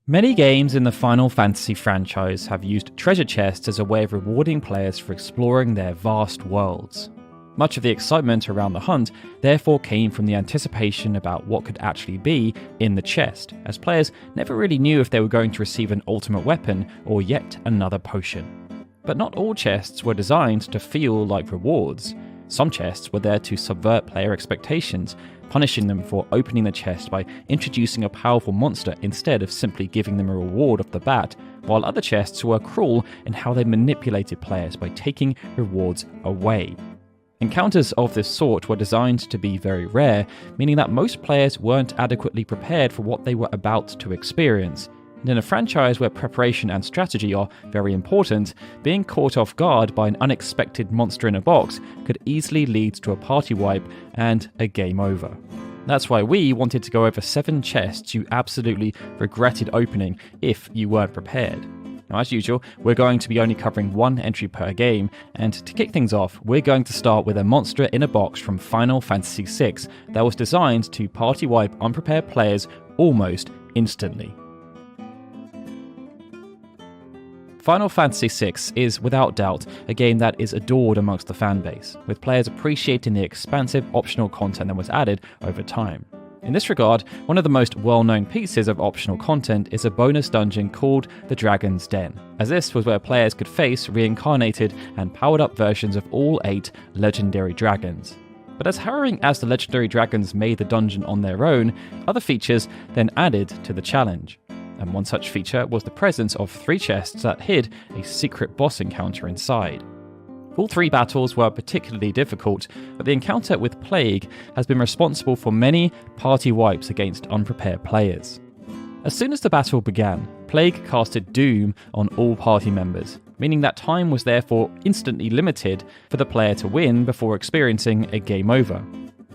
Many games in the Final Fantasy franchise have used treasure chests as a way of rewarding players for exploring their vast worlds. Much of the excitement around the hunt therefore came from the anticipation about what could actually be in the chest, as players never really knew if they were going to receive an ultimate weapon or yet another potion. But not all chests were designed to feel like rewards. Some chests were there to subvert player expectations, punishing them for opening the chest by introducing a powerful monster instead of simply giving them a reward off the bat, while other chests were cruel in how they manipulated players by taking rewards away. Encounters of this sort were designed to be very rare, meaning that most players weren't adequately prepared for what they were about to experience. And in a franchise where preparation and strategy are very important, being caught off guard by an unexpected monster in a box could easily lead to a party wipe and a game over. That's why we wanted to go over 7 chests you absolutely regretted opening if you weren't prepared. Now, as usual, we're going to be only covering 1 entry per game, and to kick things off, we're going to start with a monster in a box from Final Fantasy VI that was designed to party wipe unprepared players almost instantly. Final Fantasy VI is, without doubt, a game that is adored amongst the fanbase, with players appreciating the expansive optional content that was added over time. In this regard, one of the most well-known pieces of optional content is a bonus dungeon called the Dragon's Den, as this was where players could face reincarnated and powered-up versions of all 8 legendary dragons. But as harrowing as the legendary dragons made the dungeon on their own, other features then added to the challenge. And one such feature was the presence of 3 chests that hid a secret boss encounter inside. All 3 battles were particularly difficult, but the encounter with Plague has been responsible for many party wipes against unprepared players. As soon as the battle began, Plague casted Doom on all party members, meaning that time was therefore instantly limited for the player to win before experiencing a game over.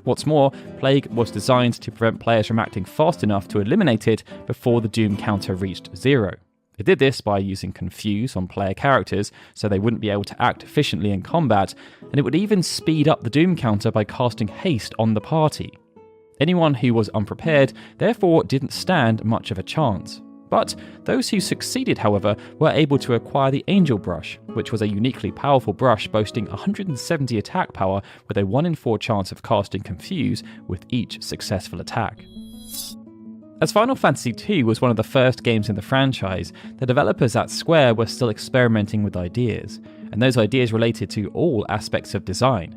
What's more, Plague was designed to prevent players from acting fast enough to eliminate it before the Doom counter reached 0. It did this by using Confuse on player characters so they wouldn't be able to act efficiently in combat, and it would even speed up the Doom counter by casting Haste on the party. Anyone who was unprepared therefore didn't stand much of a chance. But those who succeeded, however, were able to acquire the Angel Brush, which was a uniquely powerful brush boasting 170 attack power with a 1 in 4 chance of casting Confuse with each successful attack. As Final Fantasy II was one of the first games in the franchise, the developers at Square were still experimenting with ideas, and those ideas related to all aspects of design.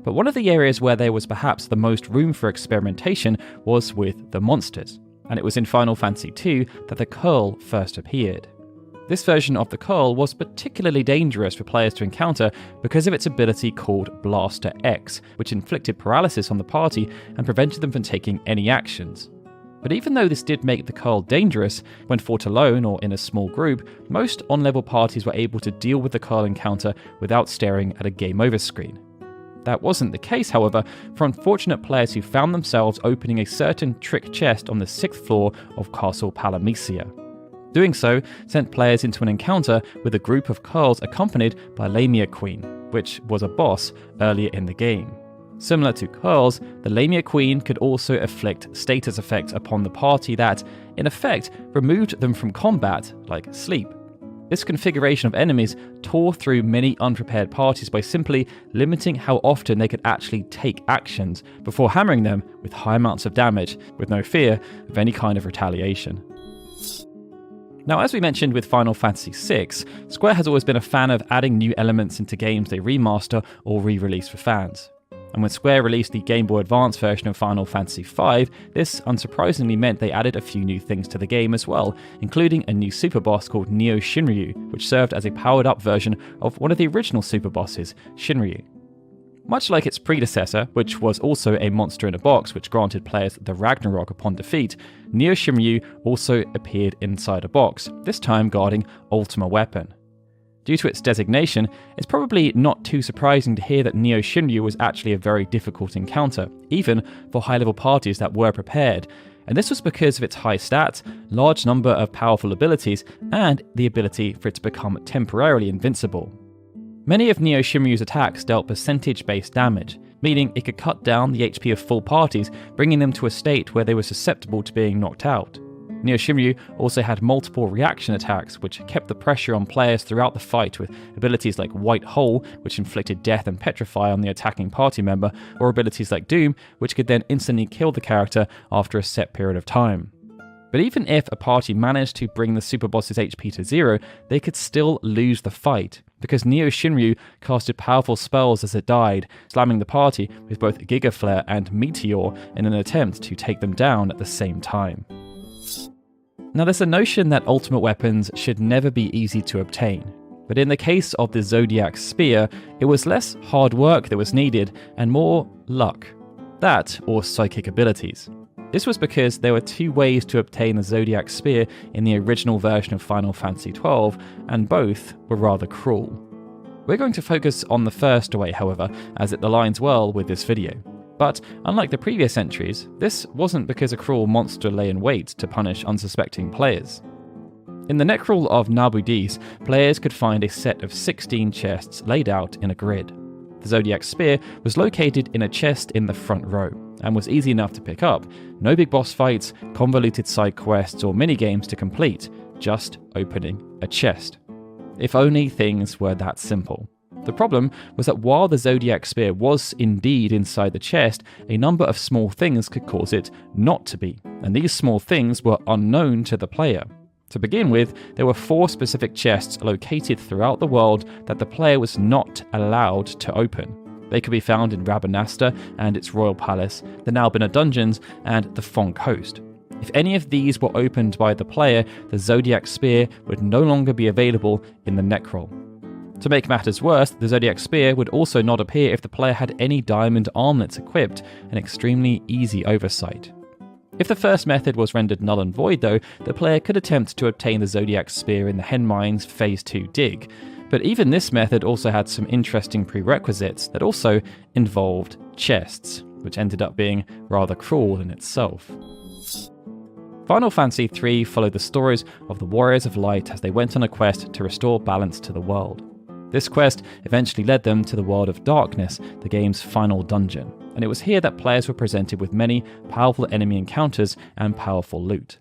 But one of the areas where there was perhaps the most room for experimentation was with the monsters, and it was in Final Fantasy II that the Curl first appeared. This version of the Curl was particularly dangerous for players to encounter because of its ability called Blaster X, which inflicted paralysis on the party and prevented them from taking any actions. But even though this did make the Curl dangerous, when fought alone or in a small group, most on-level parties were able to deal with the Curl encounter without staring at a game over screen. That wasn't the case, however, for unfortunate players who found themselves opening a certain trick chest on the 6th floor of Castle Palamecia. Doing so sent players into an encounter with a group of Curls accompanied by Lamia Queen, which was a boss earlier in the game. Similar to Curls, the Lamia Queen could also inflict status effects upon the party that, in effect, removed them from combat, like sleep. This configuration of enemies tore through many unprepared parties by simply limiting how often they could actually take actions before hammering them with high amounts of damage, with no fear of any kind of retaliation. Now, as we mentioned with Final Fantasy VI, Square has always been a fan of adding new elements into games they remaster or re-release for fans. And when Square released the Game Boy Advance version of Final Fantasy V, this unsurprisingly meant they added a few new things to the game as well, including a new super boss called Neo Shinryu, which served as a powered-up version of one of the original super bosses, Shinryu. Much like its predecessor, which was also a monster in a box which granted players the Ragnarok upon defeat, Neo Shinryu also appeared inside a box, this time guarding Ultima Weapon. Due to its designation, it's probably not too surprising to hear that Neo Shinryu was actually a very difficult encounter, even for high-level parties that were prepared, and this was because of its high stats, large number of powerful abilities, and the ability for it to become temporarily invincible. Many of Neo Shinryu's attacks dealt percentage-based damage, meaning it could cut down the HP of full parties, bringing them to a state where they were susceptible to being knocked out. Neo Shinryu also had multiple reaction attacks, which kept the pressure on players throughout the fight, with abilities like White Hole, which inflicted death and petrify on the attacking party member, or abilities like Doom, which could then instantly kill the character after a set period of time. But even if a party managed to bring the super boss's HP to 0, they could still lose the fight, because Neo Shinryu casted powerful spells as it died, slamming the party with both Giga Flare and Meteor in an attempt to take them down at the same time. Now, there's a notion that ultimate weapons should never be easy to obtain, but in the case of the Zodiac Spear, it was less hard work that was needed and more luck. That, or psychic abilities. This was because there were two ways to obtain the Zodiac Spear in the original version of Final Fantasy XII, and both were rather cruel. We're going to focus on the first way, however, as it aligns well with this video. But unlike the previous entries, this wasn't because a cruel monster lay in wait to punish unsuspecting players. In the Necrol of Nabudis, players could find a set of 16 chests laid out in a grid. The Zodiac Spear was located in a chest in the front row, and was easy enough to pick up. No big boss fights, convoluted side quests, or minigames to complete, just opening a chest. If only things were that simple. The problem was that while the Zodiac Spear was indeed inside the chest, a number of small things could cause it not to be, and these small things were unknown to the player. To begin with, there were 4 specific chests located throughout the world that the player was not allowed to open. They could be found in Rabanastre and its royal palace, the Nalbina dungeons, and the Fon Coast. If any of these were opened by the player, the Zodiac Spear would no longer be available in the Necrol. To make matters worse, the Zodiac Spear would also not appear if the player had any diamond armlets equipped, an extremely easy oversight. If the first method was rendered null and void though, the player could attempt to obtain the Zodiac Spear in the Hen Mines Phase 2 dig, but even this method also had some interesting prerequisites that also involved chests, which ended up being rather cruel in itself. Final Fantasy III followed the stories of the Warriors of Light as they went on a quest to restore balance to the world. This quest eventually led them to the World of Darkness, the game's final dungeon, and it was here that players were presented with many powerful enemy encounters and powerful loot.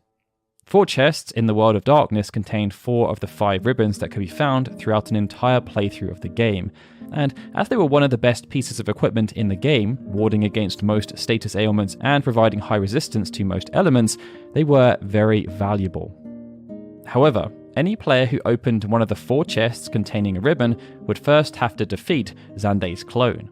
4 chests in the World of Darkness contained 4 of the 5 ribbons that could be found throughout an entire playthrough of the game, and as they were one of the best pieces of equipment in the game, warding against most status ailments and providing high resistance to most elements, they were very valuable. However, any player who opened one of the 4 chests containing a ribbon would first have to defeat Xandei's clone.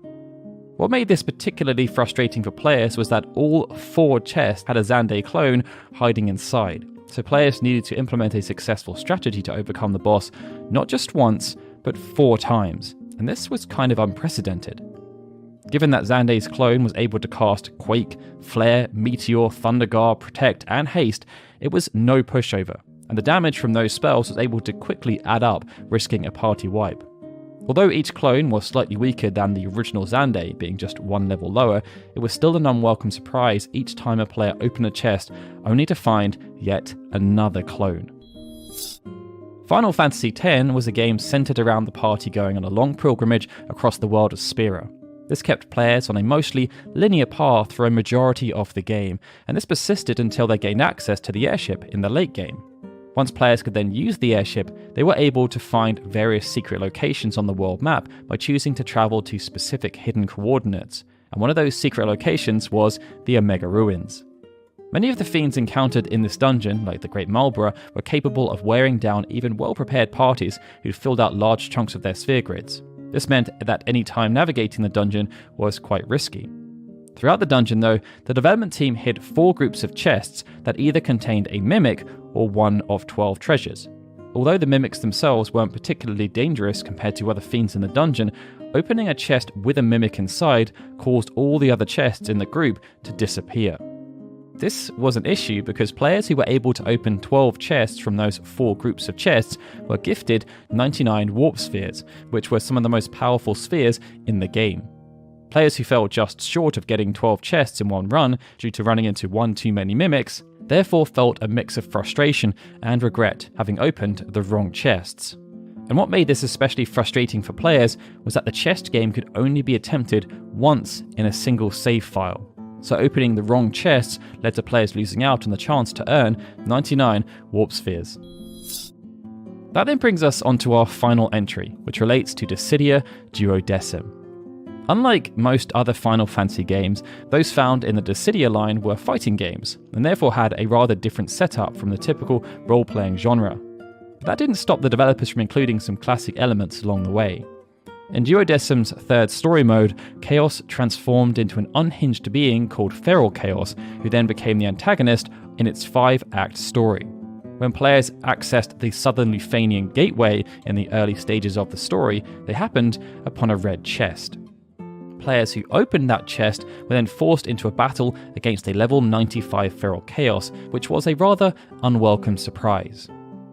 What made this particularly frustrating for players was that all 4 chests had a Xandei clone hiding inside, so players needed to implement a successful strategy to overcome the boss not just once, but 4 times, and this was kind of unprecedented. Given that Xandei's clone was able to cast Quake, Flare, Meteor, Thunderguard, Protect, and Haste, it was no pushover, and the damage from those spells was able to quickly add up, risking a party wipe. Although each clone was slightly weaker than the original Xandei, being just 1 level lower, it was still an unwelcome surprise each time a player opened a chest, only to find yet another clone. Final Fantasy X was a game centered around the party going on a long pilgrimage across the world of Spira. This kept players on a mostly linear path for a majority of the game, and this persisted until they gained access to the airship in the late game. Once players could then use the airship, they were able to find various secret locations on the world map by choosing to travel to specific hidden coordinates, and one of those secret locations was the Omega Ruins. Many of the fiends encountered in this dungeon, like the Great Marlborough, were capable of wearing down even well-prepared parties who'd filled out large chunks of their sphere grids. This meant that any time navigating the dungeon was quite risky. Throughout the dungeon though, the development team hid 4 groups of chests that either contained a mimic or one of 12 treasures. Although the mimics themselves weren't particularly dangerous compared to other fiends in the dungeon, opening a chest with a mimic inside caused all the other chests in the group to disappear. This was an issue because players who were able to open 12 chests from those 4 groups of chests were gifted 99 warp spheres, which were some of the most powerful spheres in the game. Players who fell just short of getting 12 chests in one run due to running into one too many mimics, therefore felt a mix of frustration and regret having opened the wrong chests. And what made this especially frustrating for players was that the chest game could only be attempted once in a single save file. so opening the wrong chests led to players losing out on the chance to earn 99 warp spheres. That then brings us onto our final entry, which relates to Dissidia Duodecim. Unlike most other Final Fantasy games, those found in the Dissidia line were fighting games, and therefore had a rather different setup from the typical role-playing genre. But that didn't stop the developers from including some classic elements along the way. In Duodecim's third story mode, Chaos transformed into an unhinged being called Feral Chaos, who then became the antagonist in its 5-act story. When players accessed the Southern Lufanian Gateway in the early stages of the story, they happened upon a red chest. Players who opened that chest were then forced into a battle against a level 95 Feral Chaos, which was a rather unwelcome surprise.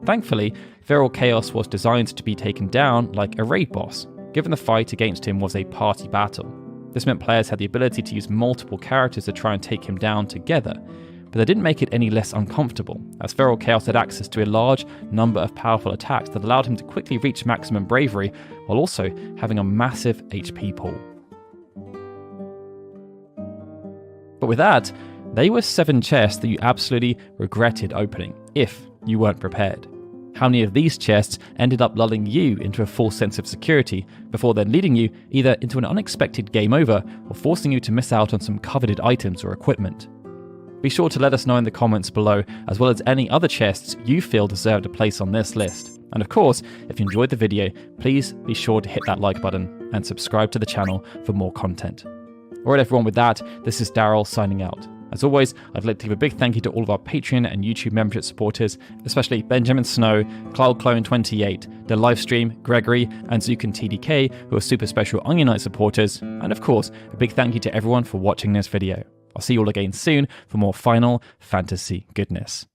Thankfully, Feral Chaos was designed to be taken down like a raid boss, given the fight against him was a party battle. This meant players had the ability to use multiple characters to try and take him down together, but that didn't make it any less uncomfortable, as Feral Chaos had access to a large number of powerful attacks that allowed him to quickly reach maximum bravery, while also having a massive HP pool. But with that, they were 7 chests that you absolutely regretted opening, if you weren't prepared. How many of these chests ended up lulling you into a false sense of security, before then leading you either into an unexpected game over, or forcing you to miss out on some coveted items or equipment? Be sure to let us know in the comments below, as well as any other chests you feel deserved a place on this list. And of course, if you enjoyed the video, please be sure to hit that like button and subscribe to the channel for more content. Alright everyone, with that, this is Daryl signing out. As always, I'd like to give a big thank you to all of our Patreon and YouTube membership supporters, especially Benjamin Snow, CloudClone28, The Livestream, Gregory, and Zukin TDK, who are super special Onion Knight supporters, and of course, a big thank you to everyone for watching this video. I'll see you all again soon for more Final Fantasy goodness.